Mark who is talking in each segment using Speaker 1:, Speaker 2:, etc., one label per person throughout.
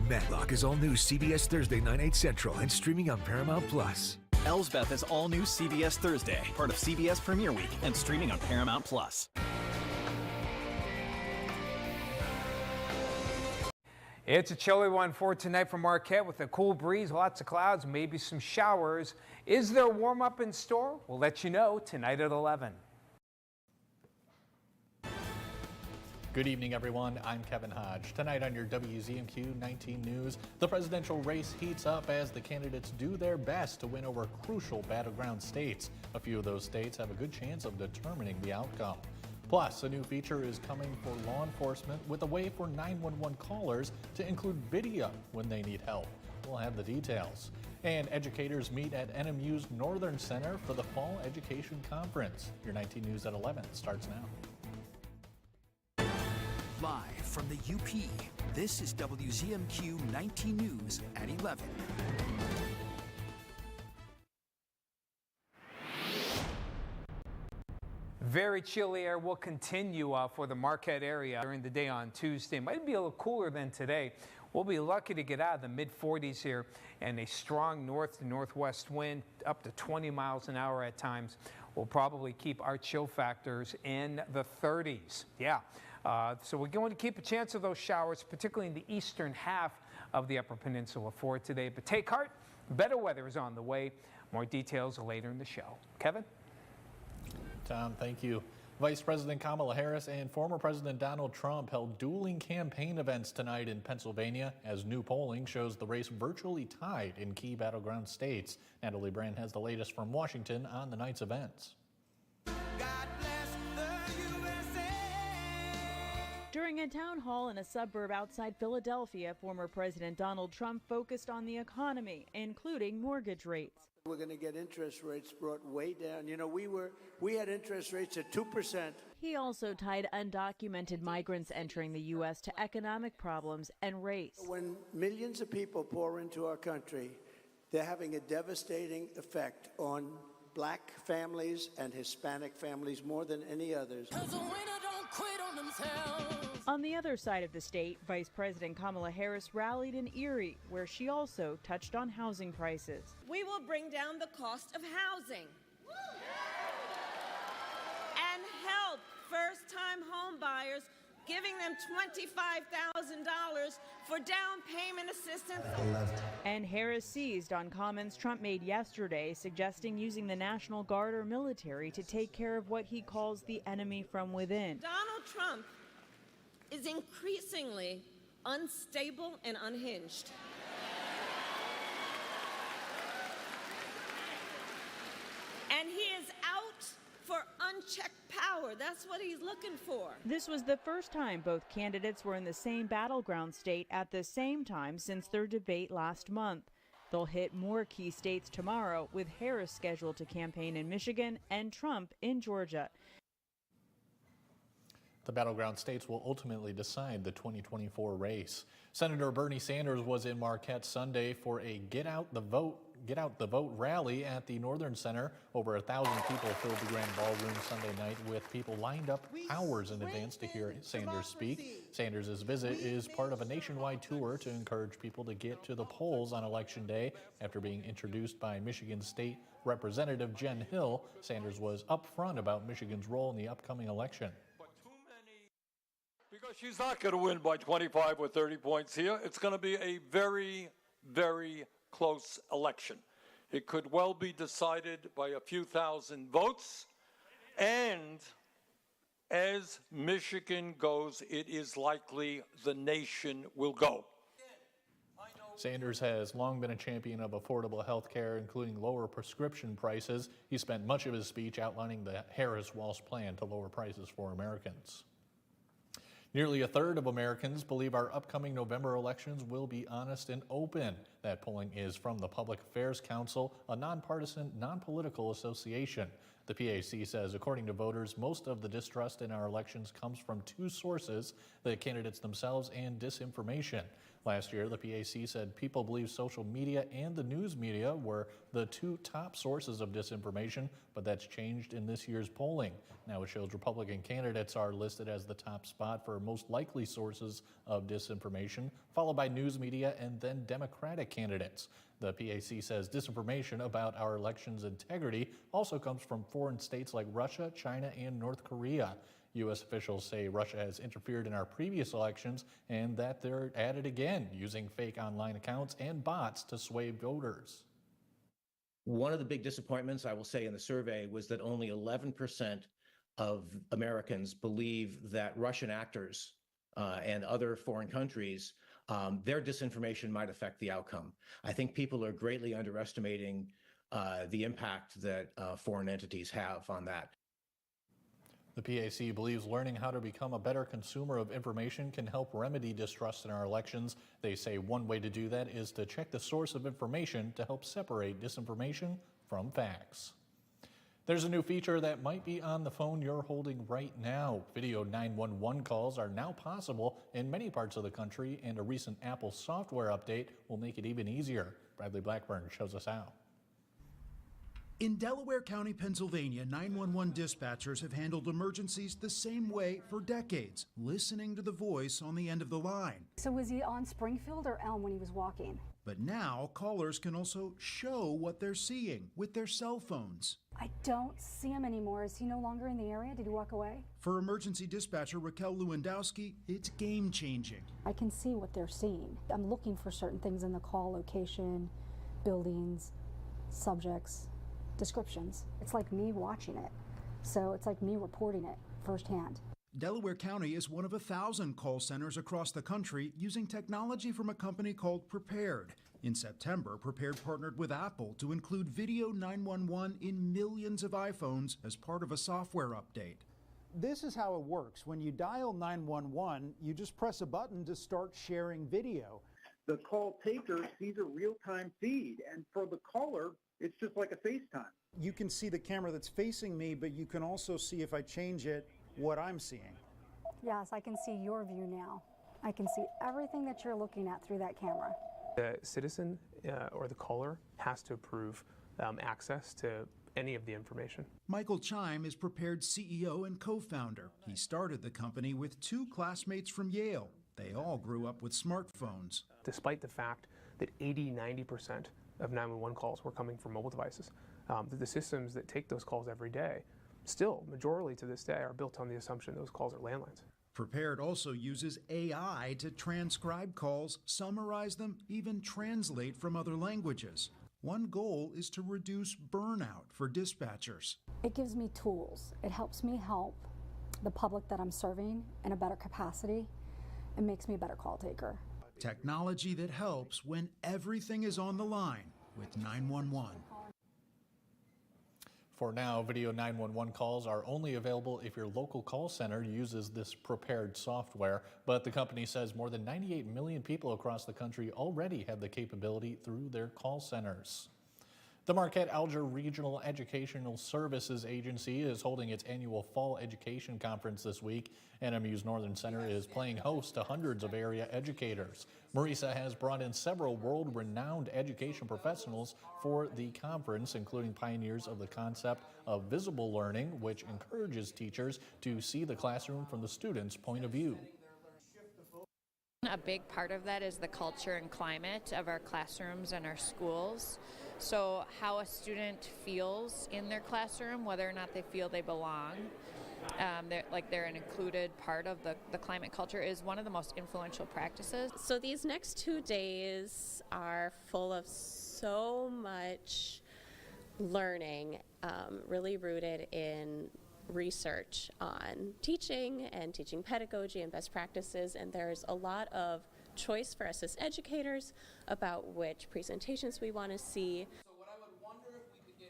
Speaker 1: Matlock is all new CBS Thursday 9, 8 Central and streaming on Paramount Plus.
Speaker 2: Elsbeth is all new CBS Thursday, part of CBS Premiere Week and streaming on Paramount Plus.
Speaker 3: It's a chilly one for tonight from Marquette with a cool breeze, lots of clouds, maybe some showers. Is there a warm up in store? We'll let you know tonight at 11.
Speaker 4: Good evening, everyone. I'm Kevin Hodge. Tonight on your WZMQ 19 News, the presidential race heats up as the candidates do their best to win over crucial battleground states. A few of those states have a good chance of determining the outcome. Plus, a new feature is coming for law enforcement with a way for 911 callers to include video when they need help. We'll have the details. And educators meet at NMU's Northern Center for the Fall Education Conference. Your 19 News at 11 starts now.
Speaker 5: Live from the UP, this is WZMQ 19 News at 11.
Speaker 3: Very chilly air will continue for the Marquette area during the day on Tuesday. Might be a little cooler than today. We'll be lucky to get out of the mid-40s here, and a strong north to northwest wind up to 20 miles an hour at times will probably keep our chill factors in the 30s. Yeah. So we're going to keep a chance of those showers, particularly in the eastern half of the Upper Peninsula for today. But take heart, better weather is on the way. More details later in the show. Kevin?
Speaker 4: Tom, thank you. Vice President Kamala Harris and former President Donald Trump held dueling campaign events tonight in Pennsylvania as new polling shows the race virtually tied in key battleground states. Natalie Brand has the latest from Washington on the night's events.
Speaker 6: During a town hall in a suburb outside Philadelphia, former President Donald Trump focused on the economy, including mortgage rates.
Speaker 7: We're going to get interest rates brought way down. You know, we had interest rates at 2%.
Speaker 6: He also tied undocumented migrants entering the U.S. to economic problems and race.
Speaker 7: When millions of people pour into our country, they're having a devastating effect on black families and Hispanic families more than any others.
Speaker 6: On the other side of the state, Vice President Kamala Harris rallied in Erie, where she also touched on housing prices.
Speaker 8: We will bring down the cost of housing and help first-time home buyers, giving them $25,000 for down payment assistance.
Speaker 6: And Harris seized on comments Trump made yesterday, suggesting using the National Guard or military to take care of what he calls the enemy from within.
Speaker 8: Donald Trump is increasingly unstable and unhinged. And he is out for unchecked power. That's what he's looking for.
Speaker 6: This was the first time both candidates were in the same battleground state at the same time since their debate last month. They'll hit more key states tomorrow, with Harris scheduled to campaign in Michigan and Trump in Georgia.
Speaker 4: The battleground states will ultimately decide the 2024 race. Senator Bernie Sanders was in Marquette Sunday for a Get Out the Vote rally at the Northern Center. Over 1,000 people filled the grand ballroom Sunday night, with people lined up hours in advance to hear Sanders speak. Sanders' visit is part of a nationwide tour to encourage people to get to the polls on Election Day. After being introduced by Michigan State Representative Jen Hill, Sanders was upfront about Michigan's role in the upcoming election.
Speaker 9: Because she's not going to win by 25 or 30 points here. It's going to be a very, very close election. It could well be decided by a few thousand votes. And as Michigan goes, it is likely the nation will go.
Speaker 4: Sanders has long been a champion of affordable health care, including lower prescription prices. He spent much of his speech outlining the Harris-Walsh plan to lower prices for Americans. Nearly a third of Americans believe our upcoming November elections will be honest and open. That polling is from the Public Affairs Council, a nonpartisan, non-political association. The PAC says, according to voters, most of the distrust in our elections comes from two sources, the candidates themselves and disinformation. Last year, the PAC said people believe social media and the news media were the two top sources of disinformation, but that's changed in this year's polling. Now it shows Republican candidates are listed as the top spot for most likely sources of disinformation, followed by news media and then Democratic candidates. The PAC says disinformation about our elections' integrity also comes from foreign states like Russia, China, and North Korea. U.S. officials say Russia has interfered in our previous elections and that they're at it again, using fake online accounts and bots to sway voters.
Speaker 10: One of the big disappointments, I will say, in the survey was that only 11% of Americans believe that Russian actors and other foreign countries, their disinformation might affect the outcome. I think people are greatly underestimating the impact that foreign entities have on that.
Speaker 4: The PAC believes learning how to become a better consumer of information can help remedy distrust in our elections. They say one way to do that is to check the source of information to help separate disinformation from facts. There's a new feature that might be on the phone you're holding right now. Video 911 calls are now possible in many parts of the country, and a recent Apple software update will make it even easier. Bradley Blackburn shows us how.
Speaker 11: In Delaware County, Pennsylvania, 911 dispatchers have handled emergencies the same way for decades, listening to the voice on the end of the line.
Speaker 12: So was he on Springfield or Elm when he was walking?
Speaker 11: But now callers can also show what they're seeing with their cell phones.
Speaker 12: I don't see him anymore. Is he no longer in the area? Did he walk away?
Speaker 11: For emergency dispatcher Raquel Lewandowski, it's game-changing.
Speaker 12: I can see what they're seeing. I'm looking for certain things in the call: location, buildings, subjects, descriptions. It's like me watching it. So it's like me reporting it firsthand.
Speaker 11: Delaware County is one of 1,000 call centers across the country using technology from a company called Prepared. In September, Prepared partnered with Apple to include Video 911 in millions of iPhones as part of a software update.
Speaker 13: This is how it works. When you dial 911, you just press a button to start sharing video.
Speaker 14: The call taker sees a real-time feed, and for the caller, it's just like a FaceTime.
Speaker 13: You can see the camera that's facing me, but you can also see, if I change it, what I'm seeing.
Speaker 12: Yes, I can see your view now. I can see everything that you're looking at through that camera.
Speaker 15: The citizen or the caller has to approve access to any of the information.
Speaker 11: Michael Chime is Prepared's CEO and co-founder. He started the company with two classmates from Yale. They all grew up with smartphones.
Speaker 15: Despite the fact that 80–90% of 911 calls were coming from mobile devices, the systems that take those calls every day, still, majority to this day, are built on the assumption those calls are landlines.
Speaker 11: Prepared also uses AI to transcribe calls, summarize them, even translate from other languages. One goal is to reduce burnout for dispatchers.
Speaker 12: It gives me tools. It helps me help the public that I'm serving in a better capacity. It makes me a better call taker.
Speaker 11: Technology that helps when everything is on the line with 911.
Speaker 4: For now, Video 911 calls are only available if your local call center uses this Prepared software, but the company says more than 98 million people across the country already have the capability through their call centers. The Marquette-Alger Regional Educational Services Agency is holding its annual Fall Education Conference this week. NMU's Northern Center is playing host to hundreds of area educators. Marisa has brought in several world-renowned education professionals for the conference, including pioneers of the concept of visible learning, which encourages teachers to see the classroom from the student's point of view.
Speaker 16: A big part of that is the culture and climate of our classrooms and our schools. So how a student feels in their classroom, whether or not they feel they belong, they're an included part of the climate culture, is one of the most influential practices.
Speaker 17: So these next 2 days are full of so much learning, really rooted in research on teaching and teaching pedagogy and best practices, and there's a lot of choice for us as educators about which presentations we want to see.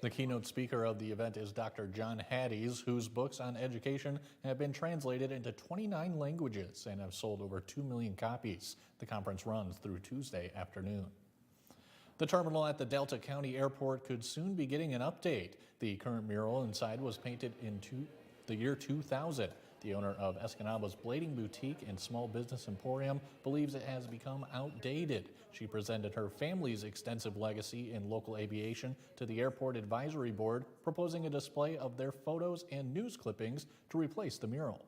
Speaker 4: The keynote speaker of the event is Dr. John Haddies, whose books on education have been translated into 29 languages and have sold over 2 million copies. The conference runs through Tuesday afternoon. The terminal at the Delta County Airport could soon be getting an update. The current mural inside was painted in the year 2000. The owner of Escanaba's Blading Boutique and Small Business Emporium believes it has become outdated. She presented her family's extensive legacy in local aviation to the Airport Advisory Board, proposing a display of their photos and news clippings to replace the mural.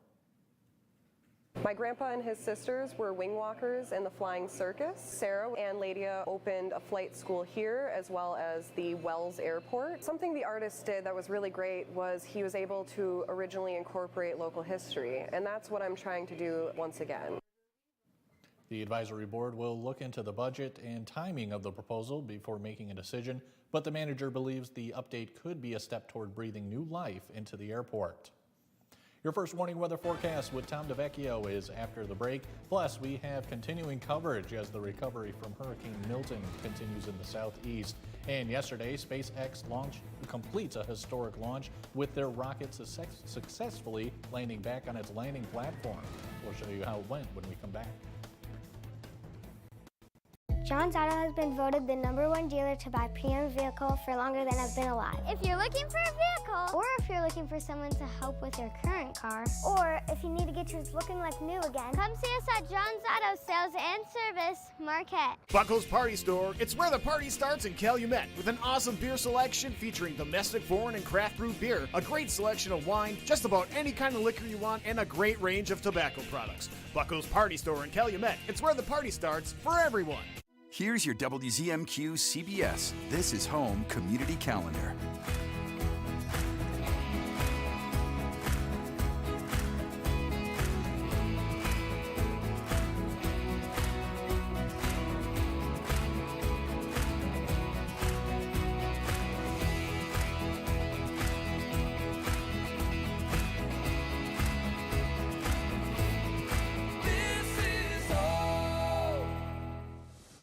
Speaker 18: My grandpa and his sisters were wing walkers in the flying circus. Sarah and Ladia opened a flight school here as well as the Wells Airport. Something the artist did that was really great was he was able to originally incorporate local history, and that's what I'm trying to do once again.
Speaker 4: The advisory board will look into the budget and timing of the proposal before making a decision, but the manager believes the update could be a step toward breathing new life into the airport. Your first warning weather forecast with Tom DeVecchio is after the break. Plus, we have continuing coverage as the recovery from Hurricane Milton continues in the southeast. And yesterday, SpaceX completes a historic launch with their rocket successfully landing back on its landing platform. We'll show you how it went when we come back.
Speaker 19: John's Auto has been voted the #1 dealer to buy premium vehicle for longer than I've been alive. If you're looking for a vehicle, or if you're looking for someone to help with your current car, or if you need to get yours looking like new again, come see us at John's Auto Sales and Service, Marquette.
Speaker 20: Buckle's Party Store. It's where the party starts in Calumet with an awesome beer selection featuring domestic, foreign, and craft brew beer, a great selection of wine, just about any kind of liquor you want, and a great range of tobacco products. Buckle's Party Store in Calumet. It's where the party starts for everyone.
Speaker 5: Here's your WZMQ CBS This is Home Community Calendar.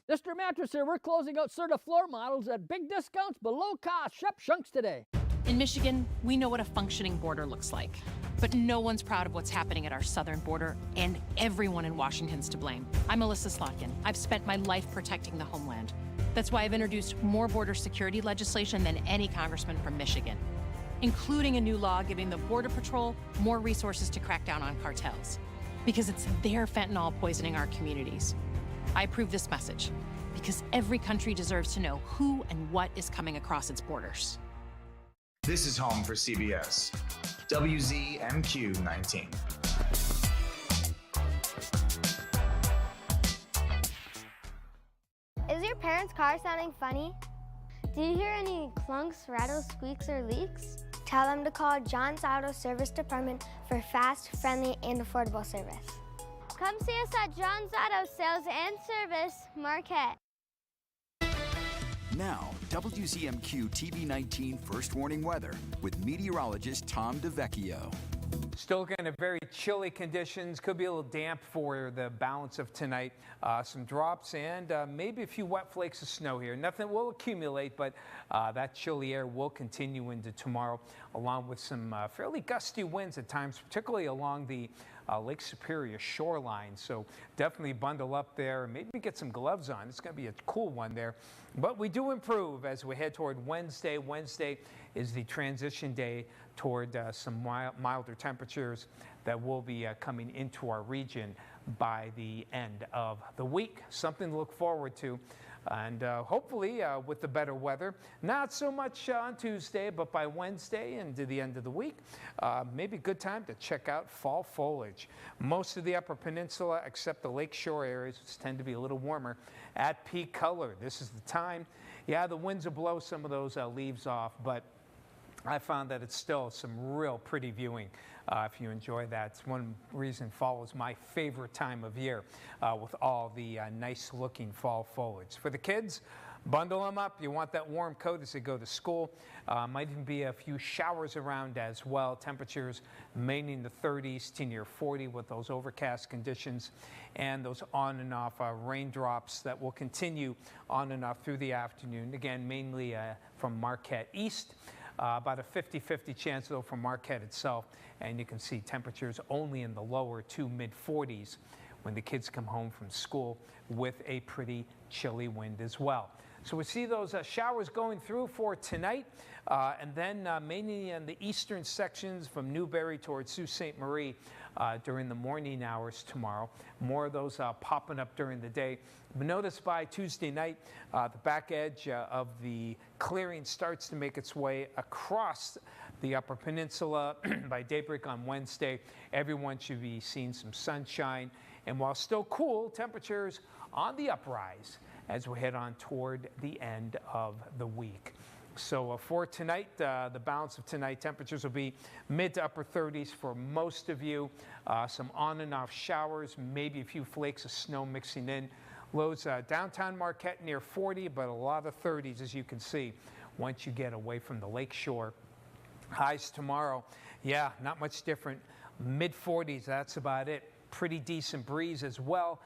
Speaker 21: Mr. Mattress here, we're closing out Serta floor models at big discounts below cost. Shop Shunks today.
Speaker 22: In Michigan, we know what a functioning border looks like, but no one's proud of what's happening at our southern border, and everyone in Washington's to blame. I'm Melissa Slotkin. I've spent my life protecting the homeland. That's why I've introduced more border security legislation than any congressman from Michigan, including a new law giving the Border Patrol more resources to crack down on cartels, because it's their fentanyl poisoning our communities. I approve this message because every country deserves to know who and what is coming across its borders.
Speaker 23: This is home for CBS. WZMQ 19.
Speaker 19: Is your parents' car sounding funny? Do you hear any clunks, rattles, squeaks, or leaks? Tell them to call John's Auto Service Department for fast, friendly, and affordable service. Come see us at John's Auto Sales and Service, Marquette.
Speaker 5: Now, WZMQ TV 19 First Warning Weather with meteorologist Tom DeVecchio.
Speaker 3: Still looking at very chilly conditions. Could be a little damp for the balance of tonight. Some drops and maybe a few wet flakes of snow here. Nothing will accumulate, but that chilly air will continue into tomorrow, along with some fairly gusty winds at times, particularly along the Lake Superior shoreline. So definitely bundle up there and maybe get some gloves on. It's going to be a cool one there. But we do improve as we head toward Wednesday. Wednesday is the transition day toward some milder temperatures that will be coming into our region by the end of the week. Something to look forward to. And hopefully with the better weather, not so much on Tuesday, but by Wednesday and to the end of the week, maybe a good time to check out fall foliage. Most of the Upper Peninsula, except the lakeshore areas, which tend to be a little warmer, at peak color. This is the time. Yeah, the winds will blow some of those leaves off, but I found that it's still some real pretty viewing if you enjoy that. It's one reason fall is my favorite time of year with all the nice looking fall foliage. For the kids, bundle them up. You want that warm coat as they go to school. Might even be a few showers around as well. Temperatures mainly in the 30s to near 40 with those overcast conditions and those on and off raindrops that will continue on and off through the afternoon. Again, mainly from Marquette east. About a 50-50 chance, though, for Marquette itself. And you can see temperatures only in the lower to mid-40s when the kids come home from school with a pretty chilly wind as well. So we see those showers going through for tonight, and then mainly in the eastern sections from Newberry towards Sault Ste. Marie during the morning hours tomorrow. More of those popping up during the day. But notice by Tuesday night, the back edge of the clearing starts to make its way across the Upper Peninsula. By daybreak on Wednesday, everyone should be seeing some sunshine. And while still cool, temperatures on the uprise as we head on toward the end of the week. So for tonight, the balance of tonight, temperatures will be mid to upper 30s for most of you. Some on and off showers, maybe a few flakes of snow mixing in. Lows downtown Marquette near 40, but a lot of 30s, as you can see, once you get away from the lake shore. Highs tomorrow, yeah, not much different. Mid 40s, that's about it. Pretty decent breeze as well.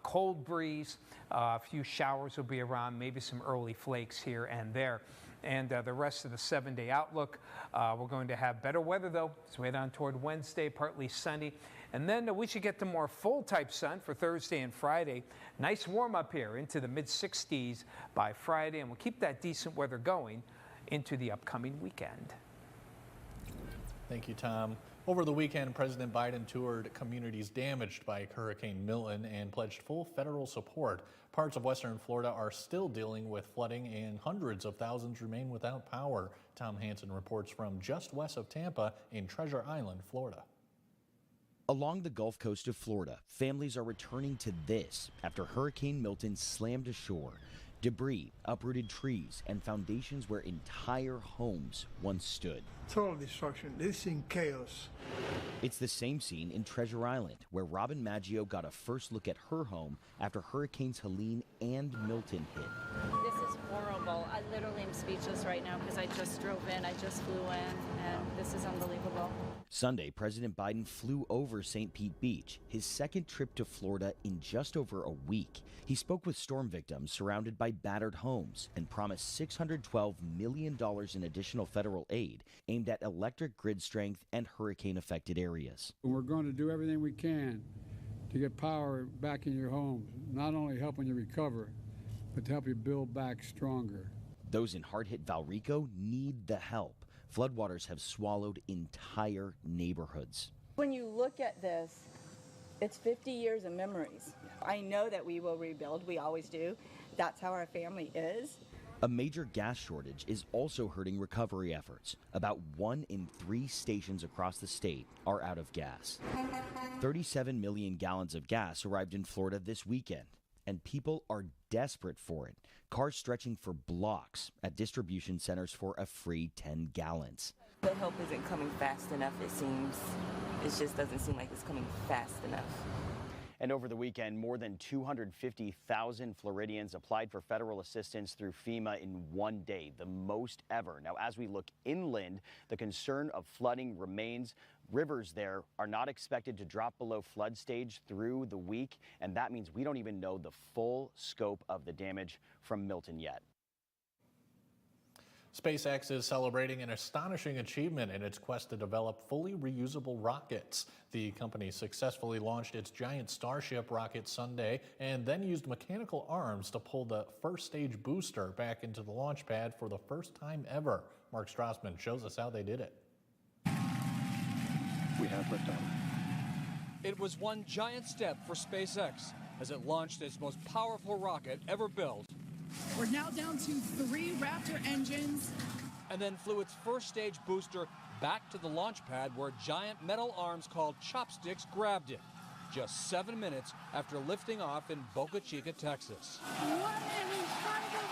Speaker 3: Cold breeze. A few showers will be around, maybe some early flakes here and there. And the rest of the 7-day outlook, we're going to have better weather though. So we head on toward Wednesday, partly sunny. And then we should get to more full type sun for Thursday and Friday. Nice warm up here into the mid 60s by Friday. And we'll keep that decent weather going into the upcoming weekend.
Speaker 4: Thank you, Tom. Over the weekend, President Biden toured communities damaged by Hurricane Milton and pledged full federal support. Parts of western Florida are still dealing with flooding and hundreds of thousands remain without power. Tom Hansen reports from just west of Tampa in Treasure Island, Florida.
Speaker 1: Along the Gulf Coast of Florida, families are returning to this after Hurricane Milton slammed ashore. Debris, uprooted trees, and foundations where entire homes once stood.
Speaker 2: Total destruction. This is in chaos.
Speaker 1: It's the same scene in Treasure Island, where Robin Maggio got a first look at her home after Hurricanes Helene and Milton hit.
Speaker 7: This is horrible. I literally am speechless right now because I just drove in, I just flew in, and this is unbelievable.
Speaker 1: Sunday, President Biden flew over St. Pete Beach, his second trip to Florida in just over a week. He spoke with storm victims surrounded by battered homes and promised $612 million in additional federal aid aimed at electric grid strength and hurricane-affected areas.
Speaker 24: We're going to do everything we can to get power back in your homes, not only helping you recover, but to help you build back stronger.
Speaker 1: Those in hard-hit Valrico need the help. Floodwaters have swallowed entire neighborhoods.
Speaker 25: When you look at this, it's 50 years of memories. I know that we will rebuild. We always do. That's how our family is.
Speaker 1: A major gas shortage is also hurting recovery efforts. About 1 in 3 stations across the state are out of gas. 37 million gallons of gas arrived in Florida this weekend, and people are desperate for it. Cars stretching for blocks at distribution centers for a free 10 gallons.
Speaker 26: The help isn't coming fast enough, it seems. It just doesn't seem like it's coming fast enough.
Speaker 27: And over the weekend, more than 250,000 Floridians applied for federal assistance through FEMA in one day, the most ever. Now, as we look inland, the concern of flooding remains. Rivers there are not expected to drop below flood stage through the week, and that means we don't even know the full scope of the damage from Milton yet.
Speaker 4: SpaceX is celebrating an astonishing achievement in its quest to develop fully reusable rockets. The company successfully launched its giant Starship rocket Sunday and then used mechanical arms to pull the first stage booster back into the launch pad for the first time ever. Mark Strassman shows us how they did it.
Speaker 28: We have liftoff. It was one giant step for SpaceX as it launched its most powerful rocket ever built.
Speaker 29: We're now down to 3 Raptor engines.
Speaker 28: And then flew its first stage booster back to the launch pad where giant metal arms called chopsticks grabbed it. Just 7 minutes after lifting off in Boca Chica, Texas.
Speaker 29: What an incredible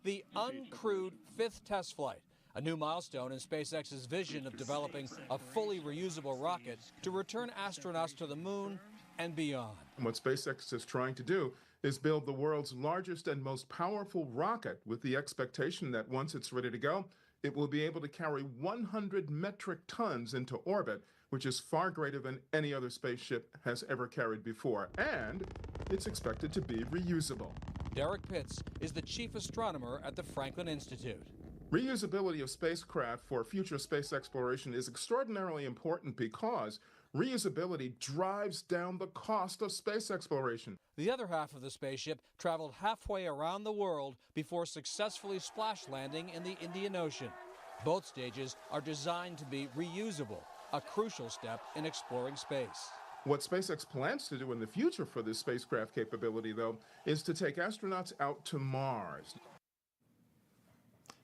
Speaker 29: view!
Speaker 28: The uncrewed 5th test flight. A new milestone in SpaceX's vision of developing a fully reusable rocket to return astronauts to the moon and beyond.
Speaker 30: What SpaceX is trying to do is build the world's largest and most powerful rocket with the expectation that once it's ready to go, it will be able to carry 100 metric tons into orbit, which is far greater than any other spaceship has ever carried before. And it's expected to be reusable.
Speaker 28: Derek Pitts is the chief astronomer at the Franklin Institute.
Speaker 30: Reusability of spacecraft for future space exploration is extraordinarily important because Reusability drives down the cost of space exploration.
Speaker 28: The other half of the spaceship traveled halfway around the world before successfully splash landing in the Indian Ocean. Both stages are designed to be reusable, a crucial step in exploring space.
Speaker 30: What SpaceX plans to do in the future for this spacecraft capability, though, is to take astronauts out to Mars.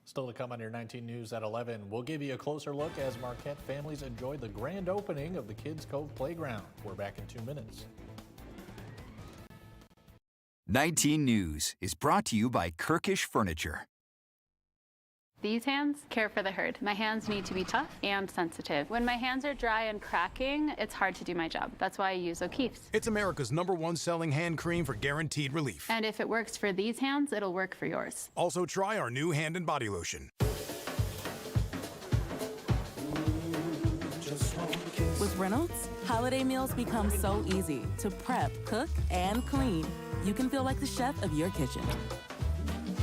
Speaker 4: Still to come on your 19 News at 11, we'll give you a closer look as Marquette families enjoy the grand opening of the Kids Cove Playground. We're back in 2 minutes.
Speaker 5: 19 News is brought to you by Kirkish Furniture.
Speaker 6: These hands care for the herd. My hands need to be tough and sensitive. When my hands are dry and cracking, it's hard to do my job. That's why I use O'Keeffe's.
Speaker 8: It's America's #1 selling hand cream for guaranteed relief.
Speaker 6: And if it works for these hands, it'll work for yours.
Speaker 8: Also try our new hand and body lotion.
Speaker 9: With Reynolds, holiday meals become so easy to prep, cook, and clean. You can feel like the chef of your kitchen.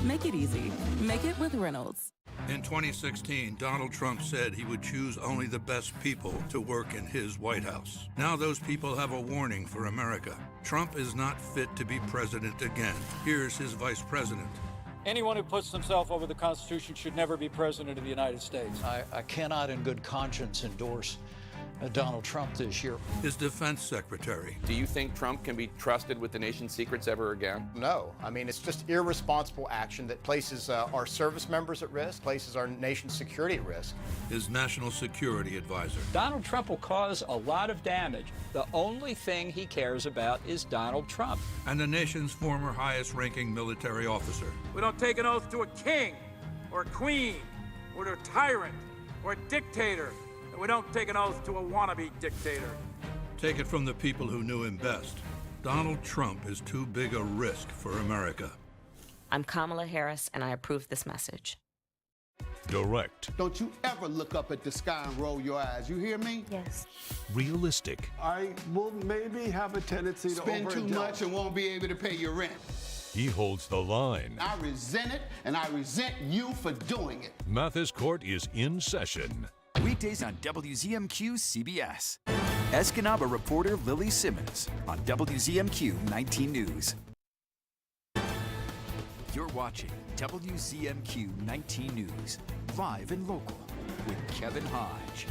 Speaker 9: Make it easy. Make it with Reynolds.
Speaker 10: In 2016, Donald Trump said he would choose only the best people to work in his White House. Now those people have a warning for America. Trump is not fit to be president again. Here's his vice president.
Speaker 28: Anyone who puts himself over the Constitution should never be president of the United States.
Speaker 11: I cannot in good conscience endorse Donald Trump this year.
Speaker 10: His defense secretary.
Speaker 12: Do you think Trump can be trusted with the nation's secrets ever again?
Speaker 13: No. I mean, it's just irresponsible action that places our service members at risk, places our nation's security at risk.
Speaker 10: His national security advisor.
Speaker 11: Donald Trump will cause a lot of damage. The only thing he cares about is Donald Trump.
Speaker 10: And the nation's former highest-ranking military officer.
Speaker 28: We don't take an oath to a king or a queen or to a tyrant or a dictator. We don't take an oath to a wannabe dictator.
Speaker 10: Take it from the people who knew him best. Donald Trump is too big a risk for America.
Speaker 26: I'm Kamala Harris, and I approve this message.
Speaker 14: Direct.
Speaker 15: Don't you ever look up at the sky and roll your eyes. You hear me?
Speaker 26: Yes.
Speaker 14: Realistic.
Speaker 15: I will maybe have a tendency to spend too much and won't be able to pay your rent.
Speaker 14: He holds the line.
Speaker 15: I resent it, and I resent you for doing it.
Speaker 14: Mathis Court is in session.
Speaker 5: Weekdays on WZMQ CBS. Escanaba reporter Lily Simmons on WZMQ 19 News. You're watching WZMQ 19 News, live and local with Kevin Hodge.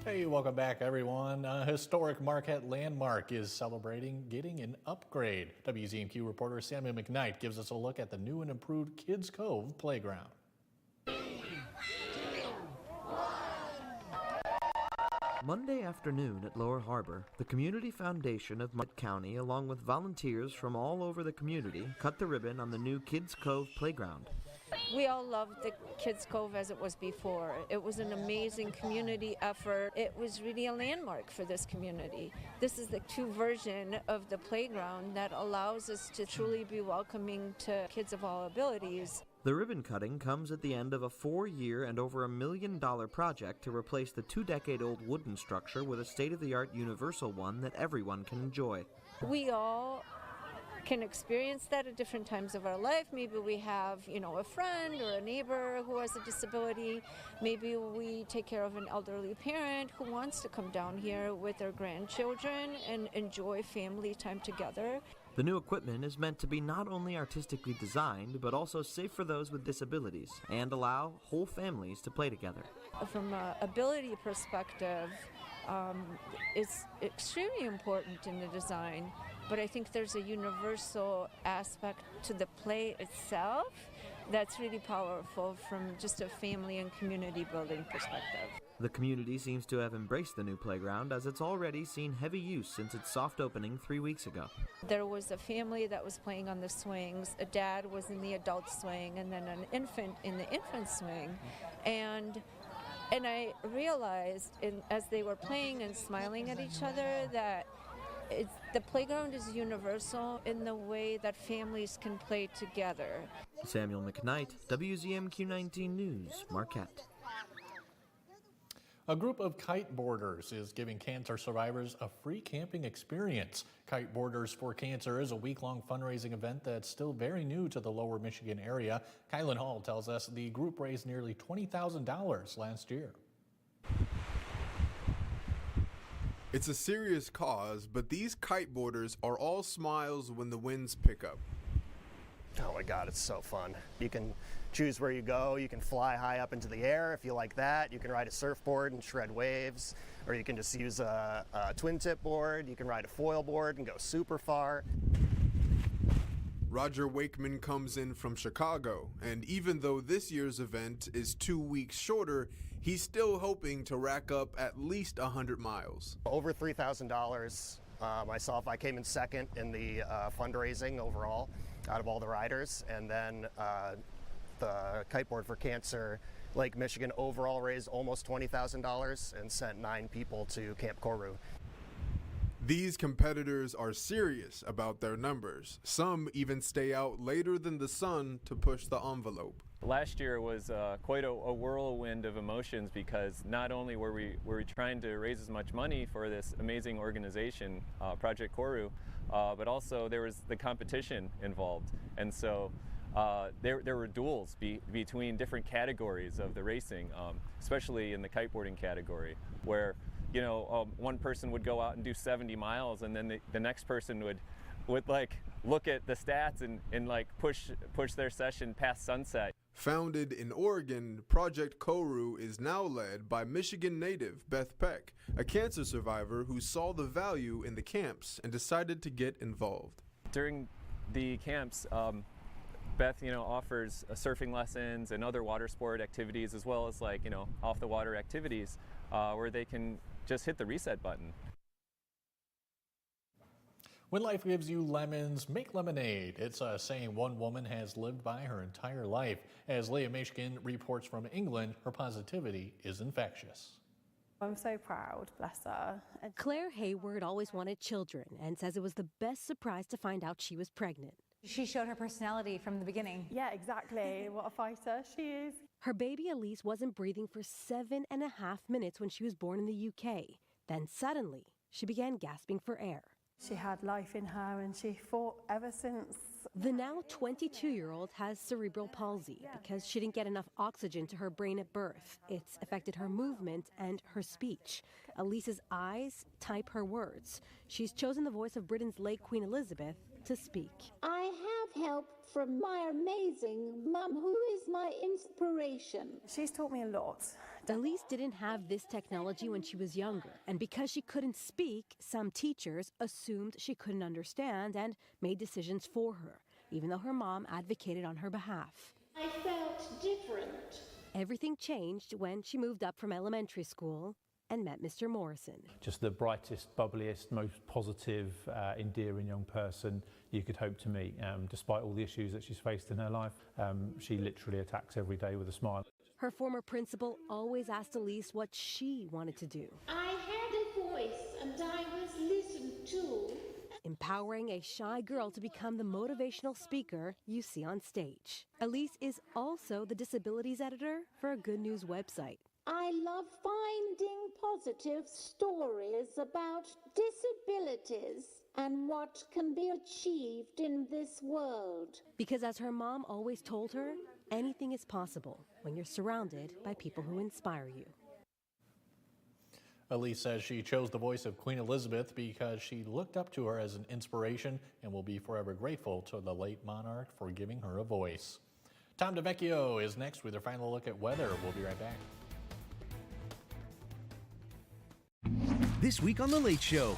Speaker 4: Hey, welcome back, everyone. A historic Marquette landmark is celebrating getting an upgrade. WZMQ reporter Samuel McKnight gives us a look at the new and improved Kids Cove Playground.
Speaker 16: Monday afternoon at Lower Harbor, the Community Foundation of Marquette County, along with volunteers from all over the community, cut the ribbon on the new Kids Cove Playground.
Speaker 31: We all loved the Kids Cove as it was before. It was an amazing community effort. It was really a landmark for this community. This is the true version of the playground that allows us to truly be welcoming to kids of all abilities.
Speaker 16: The ribbon cutting comes at the end of a 4-year and over $1 million project to replace the 2-decade-old wooden structure with a state-of-the-art universal one that everyone can enjoy.
Speaker 31: We all can experience that at different times of our life. Maybe we have, a friend or a neighbor who has a disability. Maybe we take care of an elderly parent who wants to come down here with their grandchildren and enjoy family time together.
Speaker 16: The new equipment is meant to be not only artistically designed, but also safe for those with disabilities and allow whole families to play together.
Speaker 31: From an ability perspective, it's extremely important in the design, but I think there's a universal aspect to the play itself that's really powerful from just a family and community building perspective.
Speaker 16: The community seems to have embraced the new playground as it's already seen heavy use since its soft opening 3 weeks ago.
Speaker 31: There was a family that was playing on the swings, a dad was in the adult swing, and then an infant in the infant swing. And I realized as they were playing and smiling at each other that the playground is universal in the way that families can play together.
Speaker 16: Samuel McKnight, WZMQ 19 News, Marquette.
Speaker 4: A group of kiteboarders is giving cancer survivors a free camping experience. Kiteboarders for Cancer is a week-long fundraising event that's still very new to the lower Michigan area. Kylan Hall tells us the group raised nearly $20,000 last year.
Speaker 2: It's a serious cause, but these kiteboarders are all smiles when the winds pick up.
Speaker 3: Oh my God, it's so fun. You can choose where you go. You can fly high up into the air if you like that. You can ride a surfboard and shred waves, or you can just use a twin tip board. You can ride a foil board and go super far.
Speaker 2: Roger Wakeman comes in from Chicago, and even though this year's event is 2 weeks shorter, he's still hoping to rack up at least 100 miles.
Speaker 3: Over $3,000 myself. I came in second in the fundraising overall out of all the riders, and then the Kiteboard for Cancer Lake Michigan overall raised almost $20,000 and sent 9 people to Camp Koru.
Speaker 2: These competitors are serious about their numbers. Some even stay out later than the sun to push the envelope.
Speaker 7: Last year was quite a whirlwind of emotions, because not only were we trying to raise as much money for this amazing organization, Project Koru, but also there was the competition involved. And so there were duels between different categories of the racing, especially in the kiteboarding category, where one person would go out and do 70 miles, and then the next person would like look at the stats and like push their session past sunset.
Speaker 2: Founded in Oregon, Project Koru is now led by Michigan native Beth Peck, a cancer survivor who saw the value in the camps and decided to get involved.
Speaker 7: During the camps, Beth, offers surfing lessons and other water sport activities, as well as off the water activities where they can just hit the reset button.
Speaker 4: When life gives you lemons, make lemonade. It's a saying one woman has lived by her entire life. As Leah Michigan reports from England, her positivity is infectious.
Speaker 17: I'm so proud, bless her.
Speaker 18: Claire Hayward always wanted children and says it was the best surprise to find out she was pregnant.
Speaker 17: She showed her personality from the beginning. Yeah, exactly. What a fighter she is.
Speaker 18: Her baby Elise wasn't breathing for 7.5 minutes when she was born in the UK. Then suddenly, she began gasping for air.
Speaker 17: She had life in her and she fought ever since.
Speaker 18: The now 22-year-old has cerebral palsy because she didn't get enough oxygen to her brain at birth. It's affected her movement and her speech. Elise's eyes type her words. She's chosen the voice of Britain's late Queen Elizabeth to speak.
Speaker 19: I have help from my amazing mum, who is my inspiration.
Speaker 17: She's taught me a lot.
Speaker 18: Elise didn't have this technology when she was younger, and because she couldn't speak, some teachers assumed she couldn't understand and made decisions for her, even though her mom advocated on her behalf.
Speaker 19: I felt different.
Speaker 18: Everything changed when she moved up from elementary school and met Mr. Morrison.
Speaker 20: Just the brightest, bubbliest, most positive, endearing young person you could hope to meet. Despite all the issues that she's faced in her life, she literally attacks every day with a smile.
Speaker 18: Her former principal always asked Elise what she wanted to do.
Speaker 19: I had a voice and I was listened to.
Speaker 18: Empowering a shy girl to become the motivational speaker you see on stage. Elise is also the disabilities editor for a Good News website.
Speaker 19: I love finding positive stories about disabilities and what can be achieved in this world.
Speaker 18: Because as her mom always told her, anything is possible when you're surrounded by people who inspire you.
Speaker 4: Elise says she chose the voice of Queen Elizabeth because she looked up to her as an inspiration and will be forever grateful to the late monarch for giving her a voice. Tom DeVecchio is next with her final look at weather. We'll be right back.
Speaker 21: This week on The Late Show,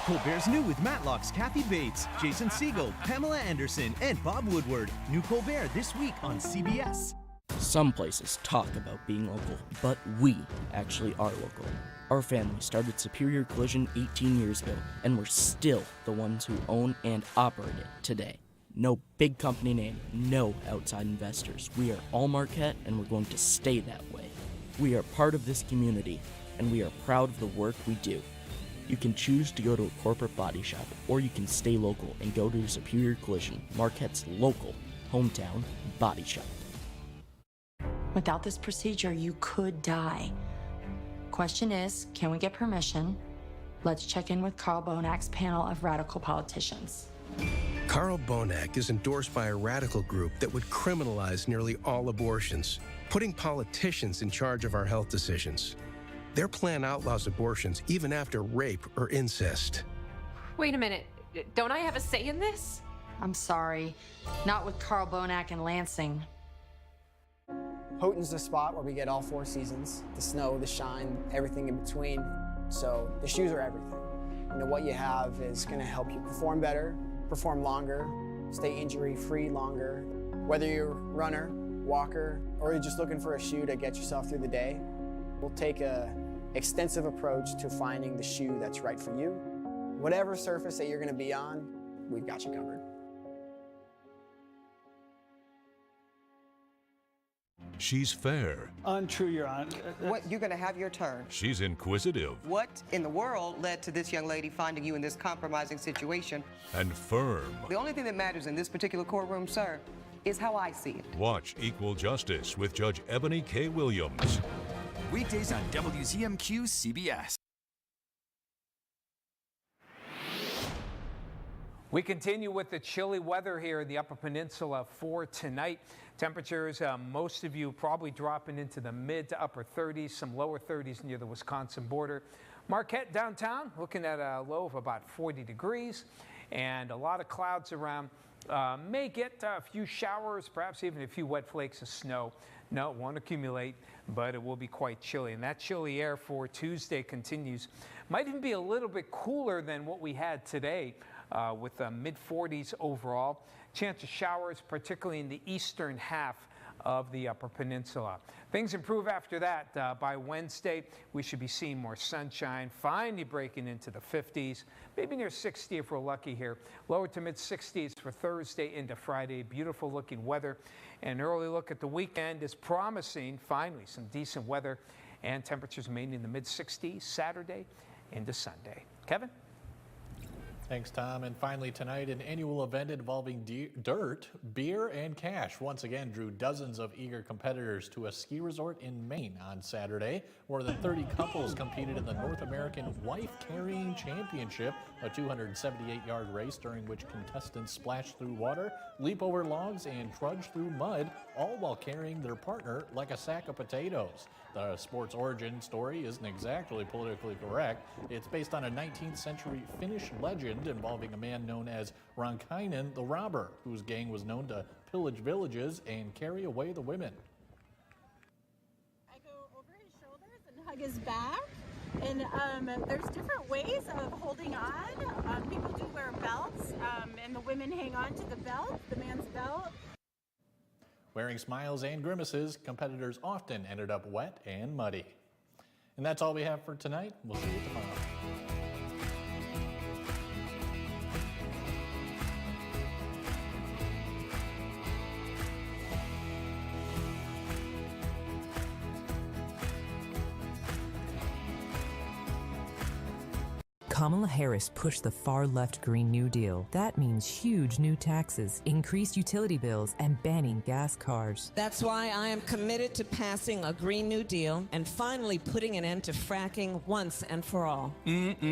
Speaker 21: Colbert's New with Matlock's Kathy Bates, Jason Segel, Pamela Anderson, and Bob Woodward. New Colbert this week on CBS.
Speaker 22: Some places talk about being local, but we actually are local. Our family started Superior Collision 18 years ago, and we're still the ones who own and operate it today. No big company name, no outside investors. We are all Marquette, and we're going to stay that way. We are part of this community, and we are proud of the work we do. You can choose to go to a corporate body shop, or you can stay local and go to Superior Collision, Marquette's local hometown body shop.
Speaker 23: Without this procedure, you could die. Question is, can we get permission? Let's check in with Carl Bonak's panel of radical politicians.
Speaker 24: Carl Bonak is endorsed by a radical group that would criminalize nearly all abortions, putting politicians in charge of our health decisions. Their plan outlaws abortions even after rape or incest.
Speaker 1: Wait a minute. Don't I have a say in this?
Speaker 23: I'm sorry. Not with Carl Bonac and Lansing.
Speaker 6: Houghton's the spot where we get all 4 seasons, the snow, the shine, everything in between. So the shoes are everything. You know, what you have is going to help you perform better, perform longer, stay injury-free longer. Whether you're a runner, walker, or you're just looking for a shoe to get yourself through the day, we'll take an extensive approach to finding the shoe that's right for you. Whatever surface that you're going to be on, we've got you covered.
Speaker 14: She's fair.
Speaker 31: Untrue, Your Honor.
Speaker 8: What, you're going to have your turn.
Speaker 14: She's inquisitive.
Speaker 8: What in the world led to this young lady finding you in this compromising situation?
Speaker 14: And firm.
Speaker 8: The only thing that matters in this particular courtroom, sir, is how I see it.
Speaker 14: Watch Equal Justice with Judge Ebony K. Williams.
Speaker 5: Weekdays on WZMQ CBS.
Speaker 9: We continue with the chilly weather here in the Upper Peninsula for tonight. Temperatures, most of you probably dropping into the mid to upper 30s, some lower 30s near the Wisconsin border. Marquette downtown looking at a low of about 40 degrees and a lot of clouds around. May get a few showers, perhaps even a few wet flakes of snow. No, it won't accumulate, but it will be quite chilly. And that chilly air for Tuesday continues. Might even be a little bit cooler than what we had today. With mid-40s overall. Chance of showers, particularly in the eastern half of the Upper Peninsula. Things improve after that. By Wednesday, we should be seeing more sunshine, finally breaking into the 50s, maybe near 60 if we're lucky here. Lower to mid-60s for Thursday into Friday. Beautiful looking weather. An early look at the weekend is promising, finally, some decent weather and temperatures remaining in the mid-60s Saturday into Sunday. Kevin?
Speaker 4: Thanks, Tom. And finally tonight, an annual event involving dirt, beer, and cash once again drew dozens of eager competitors to a ski resort in Maine on Saturday. More than 30 couples competed in the North American Wife Carrying Championship, a 278-yard race during which contestants splash through water, leap over logs, and trudge through mud, all while carrying their partner like a sack of potatoes. The sport's origin story isn't exactly politically correct. It's based on a 19th century Finnish legend involving a man known as Ronkainen the Robber, whose gang was known to pillage villages and carry away the women.
Speaker 11: I go over his shoulders and hug his back, and there's different ways of holding on. People do wear belts, and the women hang on to the belt, the man's belt.
Speaker 4: Wearing smiles and grimaces, competitors often ended up wet and muddy. And that's all we have for tonight. We'll see you tomorrow.
Speaker 12: Kamala Harris pushed the far-left Green New Deal. That means huge new taxes, increased utility bills, and banning gas cars.
Speaker 13: That's why I am committed to passing a Green New Deal and finally putting an end to fracking once and for all.